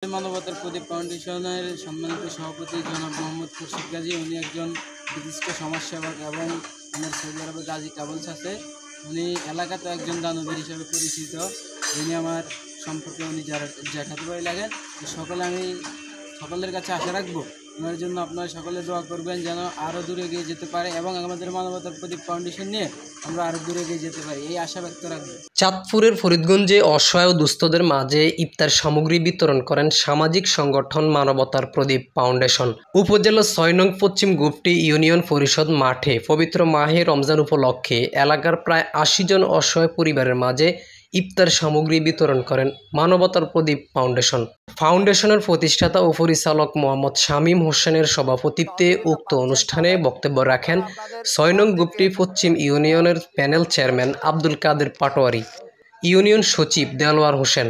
মানবতার প্রদীপ ফাউন্ডেশনের সম্মানিত সভাপতি জনাব মোহাম্মদ খুরশিদ গাজী, উনি একজন বিশিষ্ট সমাজসেবক এবং আমার সৌদি আরবের গাজী কাবুলস আছে। উনি এলাকাতে একজন দানবীর হিসেবে পরিচিত। যিনি আমার সম্পর্কে উনি যারা জ্যাঠাতো ভাই লাগেন। সকলে আমি সকলের কাছে আশা রাখবো ওনার জন্য আপনারা সকলে দোয়া করবেন যেন আরও দূরে এগিয়ে যেতে পারে এবং আমাদের মানবতার প্রদীপ ফাউন্ডেশন নিয়ে আমরা আরও দূরে এগিয়ে যেতে পারি, এই আশা ব্যক্ত রাখবো। চাঁদপুরের ফরিদগঞ্জে অসহায় ও দুস্থদের মাঝে ইফতার সামগ্রী বিতরণ করেন সামাজিক সংগঠন মানবতার প্রদীপ ফাউন্ডেশন। উপজেলার ৬ নং পশ্চিম গুপ্টি ইউনিয়ন পরিষদ মাঠে পবিত্র মাহে রমজান উপলক্ষে এলাকার প্রায় ৮০ জন অসহায় পরিবারের মাঝে ইফতার সামগ্রী বিতরণ করেন মানবতার প্রদীপ ফাউন্ডেশন। ফাউন্ডেশনের প্রতিষ্ঠাতা ও পরিচালক মোহাম্মদ শামীম হোসেনের সভাপতিত্বে উক্ত অনুষ্ঠানে বক্তব্য রাখেন ৬ নং গুপ্টি পশ্চিম ইউনিয়নের প্যানেল চেয়ারম্যান আব্দুল কাদের পাটোয়ারি, ইউনিয়ন সচিব দেলোয়ার হোসেন,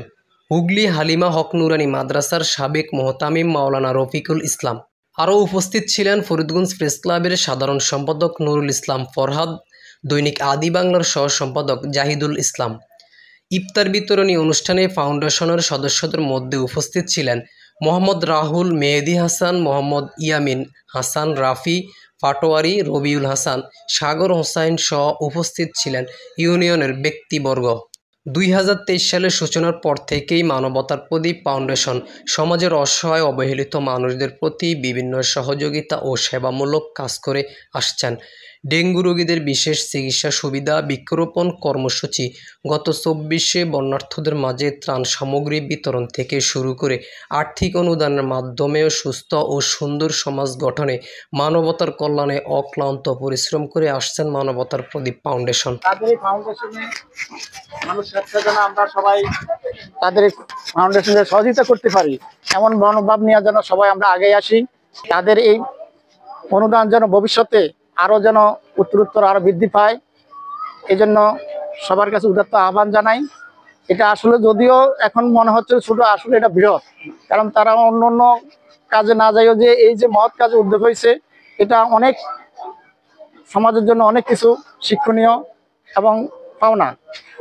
হুগলি হালিমা হক নুরানি মাদ্রাসার সাবেক মোহতামিম মাওলানা রফিকুল ইসলাম। আরও উপস্থিত ছিলেন ফরিদগঞ্জ প্রেস ক্লাবের সাধারণ সম্পাদক নুরুল ইসলাম ফরহাদ, দৈনিক আদি বাংলার সহ সম্পাদক জাহিদুল ইসলাম। ইফতার বিতরণী অনুষ্ঠানে ফাউন্ডেশনের সদস্যদের মধ্যে উপস্থিত ছিলেন মোহাম্মদ রাহুল, মেহেদি হাসান, মোহাম্মদ ইয়ামিন হাসান, রাফি পাটোয়ারি, রবিউল হাসান, সাগর হোসাইন সহ উপস্থিত ছিলেন ইউনিয়নের ব্যক্তিবর্গ। ২০২৩ সালের সূচনার পর থেকেই মানবতার প্রদীপ ফাউন্ডেশন সমাজের অসহায় অবহেলিত মানুষদের প্রতি বিভিন্ন সহযোগিতা ও সেবামূলক কাজ করে আসছেন। ডেঙ্গু রোগীদের বিশেষ চিকিৎসা সুবিধা, বৃক্ষরোপণ কর্মসূচি, গত ২৪শে বন্যার্থদের মাঝে ত্রাণ সামগ্রী বিতরণ থেকে শুরু করে আর্থিক অনুদানের মাধ্যমেও সুস্থ ও সুন্দর সমাজ গঠনে মানবতার কল্যাণে অক্লান্ত পরিশ্রম করে আসছেন মানবতার প্রদীপ ফাউন্ডেশন। তাদের ফাউন্ডেশনে মানুষ যেন আমরা সবাই তাদের ফাউন্ডেশনে সহযোগিতা করতে পারি এমন মনোভাব নিয়ে যেন সবাই আমরা আগে আসি। তাদের এই অনুদান যেন ভবিষ্যতে আরও যেন উত্তরোত্তর আরও বৃদ্ধি পায়, এই জন্য সবার কাছে উদাত্ত আহ্বান জানাই। এটা আসলে যদিও এখন মনে হচ্ছে ছোট, আসলে এটা বৃহৎ, কারণ তারা অন্য অন্য কাজে না যাইও যে এই যে মহৎ কাজে উদ্যোগ হয়েছে, এটা অনেক সমাজের জন্য অনেক কিছু শিক্ষণীয় এবং পাওনা।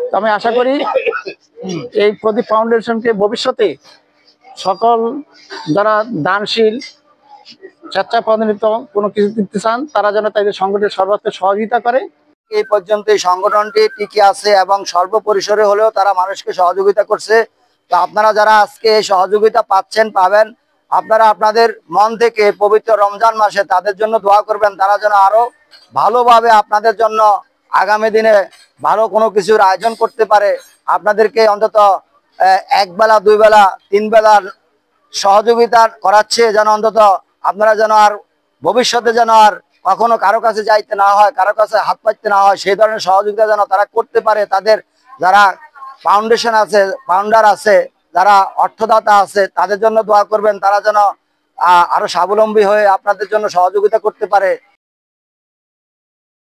তো আমি আশা করি এই প্রদীপ ফাউন্ডেশনকে ভবিষ্যতে সকল যারা দানশীল স্বেচ্ছাপ্রণোদিত কোনো কিছু দিতে চান তারা যেন তাদের সংগঠনের সর্বোচ্চ সহযোগিতা করে। এই পর্যন্ত এই সংগঠনটি টিকে আছে এবং সর্বপরিসরে হলেও তারা মানুষকে সহযোগিতা করছে। তো আপনারা যারা আজকে এই সহযোগিতা পাবেন, আপনারা আপনাদের মন থেকে পবিত্র রমজান মাসে তাদের জন্য দোয়া করবেন, তারা যেন আরো ভালোভাবে আপনাদের জন্য আগামী দিনে ভালো কোনো কিছুর আয়োজন করতে পারে। আপনাদেরকে অন্তত একবেলা, দুই বেলা, তিন বেলার সহযোগিতা করাচ্ছে, যেন অন্তত আপনারা যেন আর ভবিষ্যতে যেন আর কখনো কারো কাছে যাইতে না হয়, কারো কাছে হাত পাততে না হয়, সেই ধরনের সহযোগিতা যেন তারা করতে পারে। তাদের যারা ফাউন্ডেশন আছে, ফাউন্ডার আছে, যারা অর্থদাতা আছে, তাদের জন্য দোয়া করবেন, তারা যেন আরো স্বাবলম্বী হয়ে আপনাদের জন্য সহযোগিতা করতে পারে।